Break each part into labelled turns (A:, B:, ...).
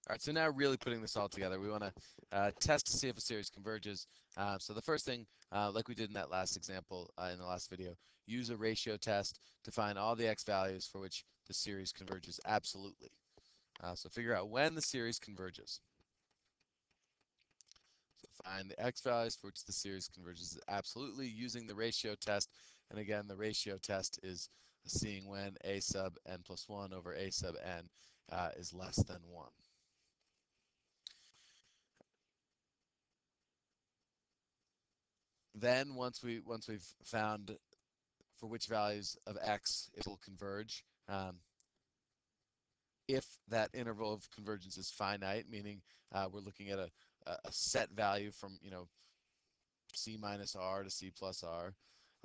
A: All right, so now really putting this all together, we want to test to see if a series converges. So the first thing, like we did in that last example in the last video, use a ratio test to find all the x values for which the series converges absolutely. So figure out when the series converges. So find the x values for which the series converges absolutely using the ratio test. And again, the ratio test is seeing when a sub n plus 1 over a sub n is less than 1. Then once we've found for which values of x it will converge, if that interval of convergence is finite, meaning we're looking at a set value from c minus r to c plus r,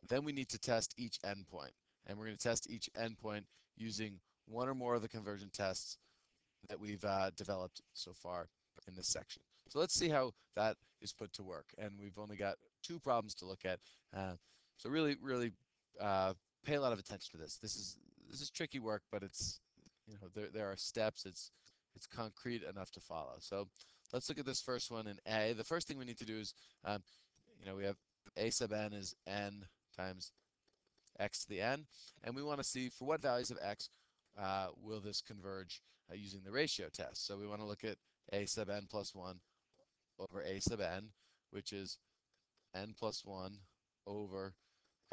A: then we need to test each endpoint, and we're going to test each endpoint using one or more of the conversion tests that we've developed so far in this section. So let's see how that is put to work. And we've only got two problems to look at. So really pay a lot of attention to this. This is tricky work, but it's there are steps. It's concrete enough to follow. So let's look at this first one in A. The first thing we need to do is we have a sub n is n times x to the n, and we want to see for what values of x will this converge using the ratio test. So we want to look at a sub n plus 1 over a sub n, which is n plus 1 over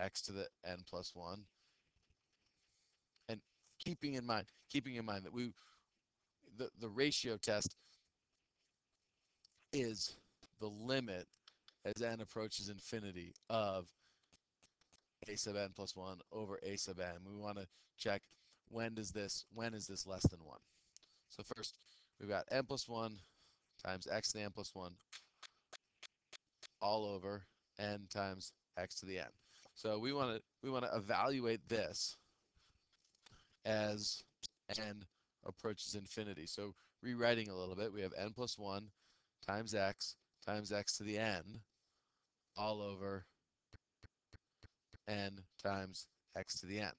A: x to the n plus 1. And keeping in mind that the ratio test is the limit as n approaches infinity of a sub n plus 1 over a sub n. We want to check when is this less than 1. So first we've got n plus 1 times x to the n plus 1 all over n times x to the n. So we want to evaluate this as n approaches infinity. So rewriting a little bit, we have n plus 1 times x to the n all over n times x to the n.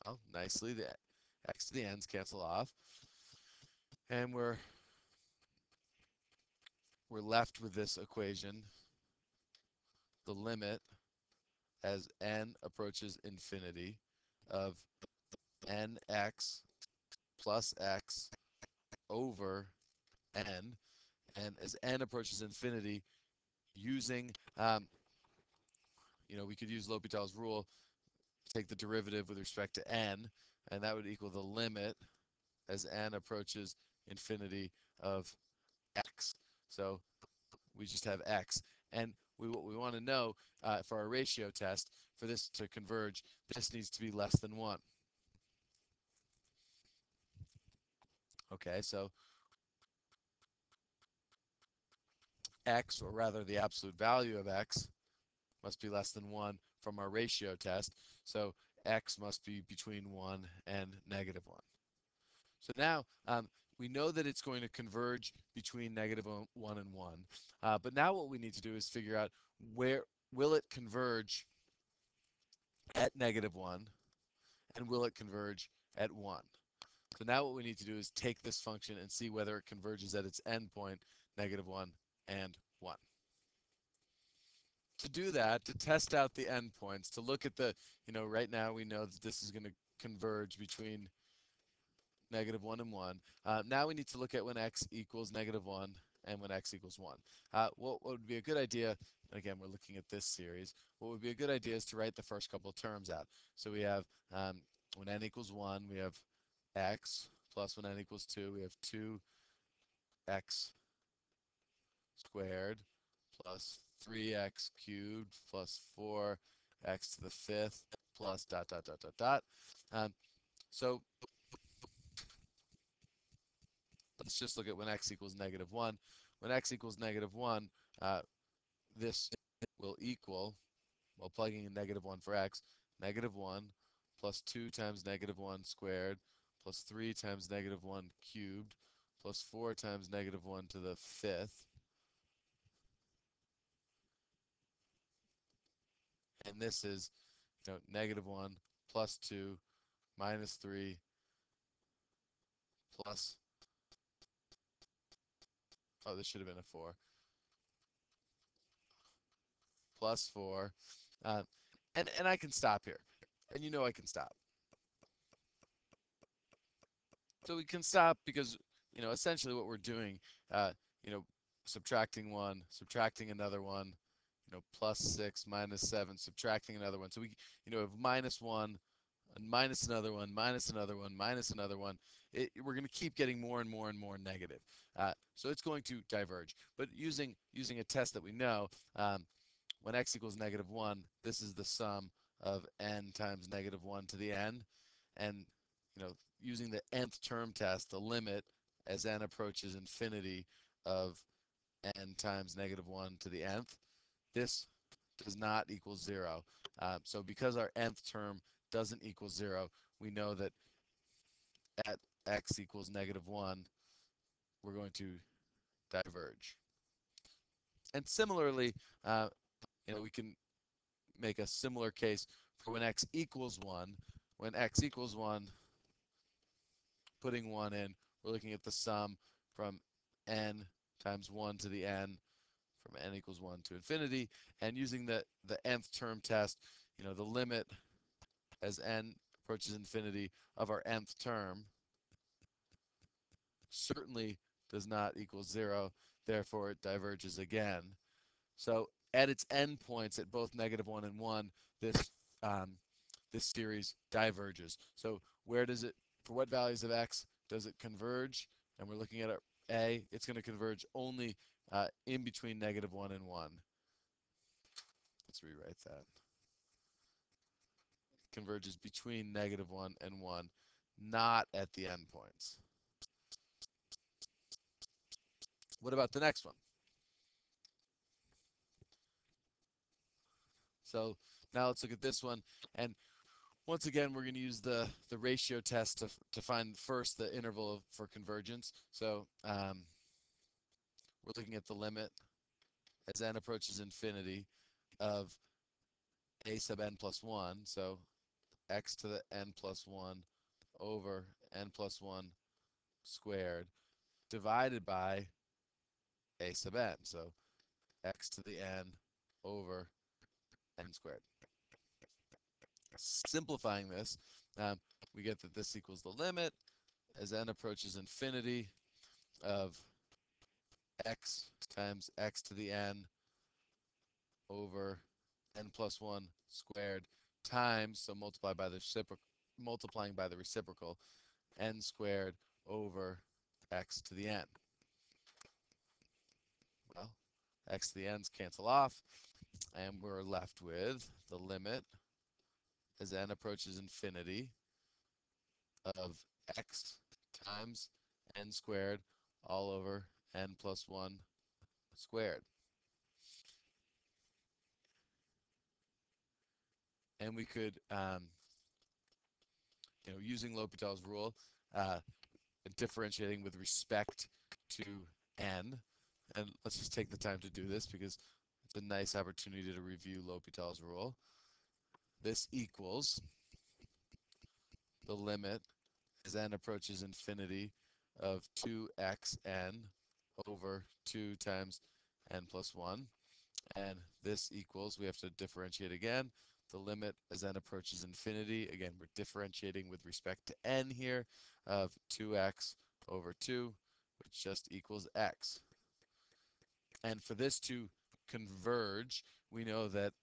A: Well, nicely, the x to the n's cancel off, and we're left with this equation, the limit as n approaches infinity of nx plus x over n, and as n approaches infinity, using we could use L'Hopital's rule, take the derivative with respect to n, and that would equal the limit as n approaches infinity of x. So we just have x. And what we want to know for our ratio test, for this to converge, this needs to be less than 1. Okay, so x, or rather the absolute value of x, must be less than 1 from our ratio test. So x must be between 1 and negative 1. So now we know that it's going to converge between negative 1 and 1. But now what we need to do is figure out where will it converge at negative 1, and will it converge at 1. So now what we need to do is take this function and see whether it converges at its endpoint, negative 1 and 1. To do that, to test out the endpoints, to look at right now we know that this is going to converge between negative 1 and 1. Now we need to look at when x equals negative 1 and when x equals 1. What would be a good idea, again, we're looking at this series, what would be a good idea is to write the first couple of terms out. So we have when n equals 1, we have x, plus when n equals 2, we have 2x squared plus 3x cubed plus 4x to the fifth plus dot dot dot dot dot. Um, so let's just look at when x equals negative 1. When x equals negative 1, this will equal, while plugging in negative 1 for x, negative 1 plus 2 times negative 1 squared plus 3 times negative 1 cubed plus 4 times negative 1 to the fifth. And this is negative 1 plus 2 minus 3 plus Oh, this should have been a 4. Plus 4. Uh, and I can stop here. And you know I can stop. So we can stop because, essentially what we're doing, uh, you know, subtracting 1, subtracting another 1, plus 6, minus 7, subtracting another 1. So we, have minus 1, and minus another 1, minus another 1, minus another 1. We're going to keep getting more and more and more negative. So it's going to diverge. But using a test that we know, when x equals negative 1, this is the sum of n times negative 1 to the n. And, using the nth term test, the limit as n approaches infinity of n times negative 1 to the nth, this does not equal 0. So because our nth term doesn't equal 0, we know that at x equals negative 1, we're going to diverge. And similarly, we can make a similar case for when x equals 1. When x equals 1, putting 1 in, we're looking at the sum from n times 1 to the n, from n equals 1 to infinity, and using the nth term test, the limit as n approaches infinity of our nth term certainly does not equal 0, therefore it diverges again. So at its endpoints at both negative 1 and 1, this this series diverges. So where does it, for what values of x does it converge? And we're looking at a, it's going to converge only in between negative 1 and 1. Let's rewrite that. Converges between negative 1 and 1, not at the endpoints. What about the next one? So now let's look at this one. And once again, we're going to use the ratio test to find first the interval for convergence. So we're looking at the limit as n approaches infinity of a sub n plus 1. So x to the n plus 1 over n plus 1 squared divided by a sub n. So x to the n over n squared. Simplifying this, we get that this equals the limit as n approaches infinity of x times x to the n over n plus 1 squared times, so multiplied by the multiplying by the reciprocal, n squared over x to the n. Well, x to the n's cancel off, and we're left with the limit as n approaches infinity of x times n squared all over n plus 1 squared. And we could, using L'Hopital's rule, differentiating with respect to n. And let's just take the time to do this because it's a nice opportunity to review L'Hopital's rule. This equals the limit as n approaches infinity of 2xn over 2 times n plus 1. And this equals, we have to differentiate again, the limit as n approaches infinity. Again, we're differentiating with respect to n here of 2x over 2, which just equals x. And for this to converge, we know that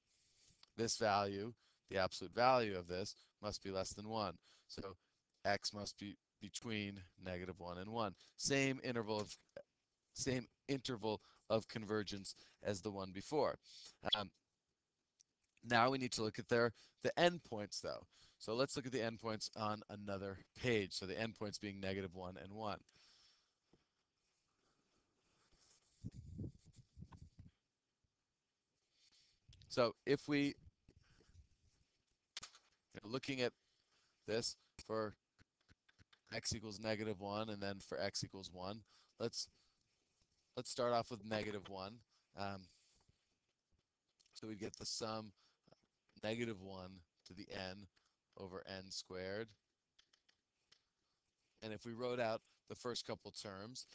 A: this value, the absolute value of this, must be less than 1. So x must be between negative 1 and 1. Same interval of convergence as the one before. Now we need to look at the endpoints, though. So let's look at the endpoints on another page. So the endpoints being negative 1 and 1. So if we, looking at this for x equals negative 1 and then for x equals 1, let's start off with negative 1. So we get the sum negative 1 to the n over n squared. And if we wrote out the first couple terms,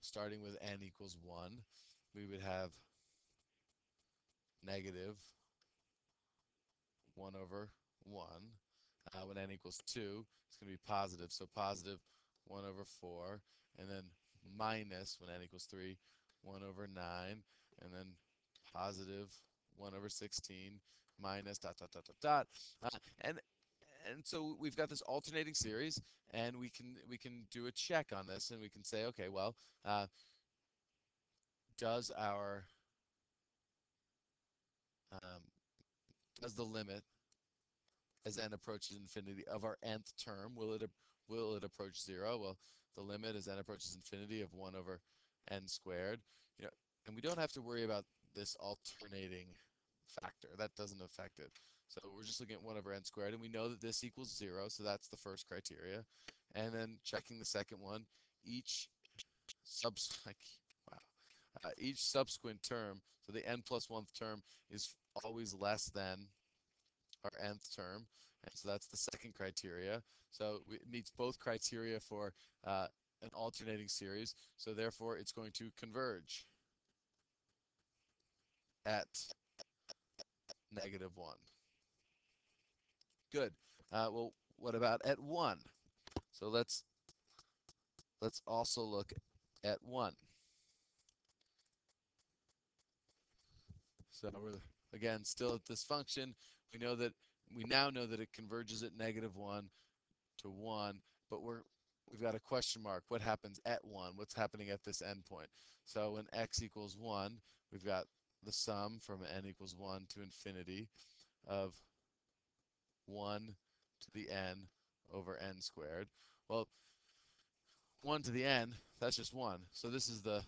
A: starting with n equals 1, we would have negative 1 over 1. When n equals 2, it's going to be positive. So positive 1 over 4. And then minus, when n equals 3, 1 over 9. And then positive 1 over 16 minus dot, dot, dot, dot, dot. And so we've got this alternating series, and we can do a check on this, and we can say, okay, well, does our um, does the limit as n approaches infinity of our nth term, will it approach 0? Well, the limit as n approaches infinity of 1 over n squared. You know, and we don't have to worry about this alternating factor. That doesn't affect it. So we're just looking at 1 over n squared, and we know that this equals 0, so that's the first criteria. And then checking the second one, each subs like, wow, each subsequent term, so the n plus 1th term is always less than our nth term, and so that's the second criteria. So it meets both criteria for an alternating series, so therefore it's going to converge at negative 1. Good. Well, what about at 1? So let's also look at 1. So we're again still at this function. We now know that it converges at negative 1 to 1, but we've got a question mark. What happens at 1? What's happening at this endpoint? So when x equals 1, we've got the sum from n equals 1 to infinity of 1 to the n over n squared. Well, 1 to the n, that's just 1. So this is the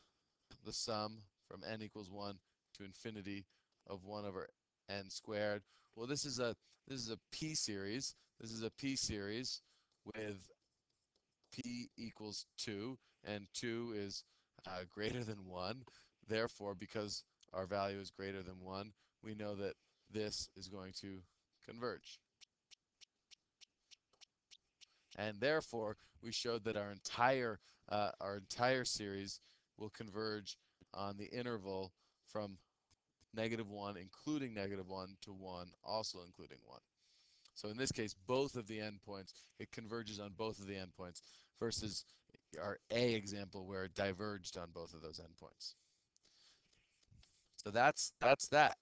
A: sum from n equals 1 to infinity of 1 over n squared. Well, this is a p series. This is a p series with p equals 2, and 2 is greater than 1. Therefore, because our value is greater than 1, we know that this is going to converge. And therefore, we showed that our entire series will converge on the interval from negative 1, including negative 1, to 1, also including 1. So in this case, both of the endpoints, it converges on both of the endpoints, versus our A example where it diverged on both of those endpoints. So that's that.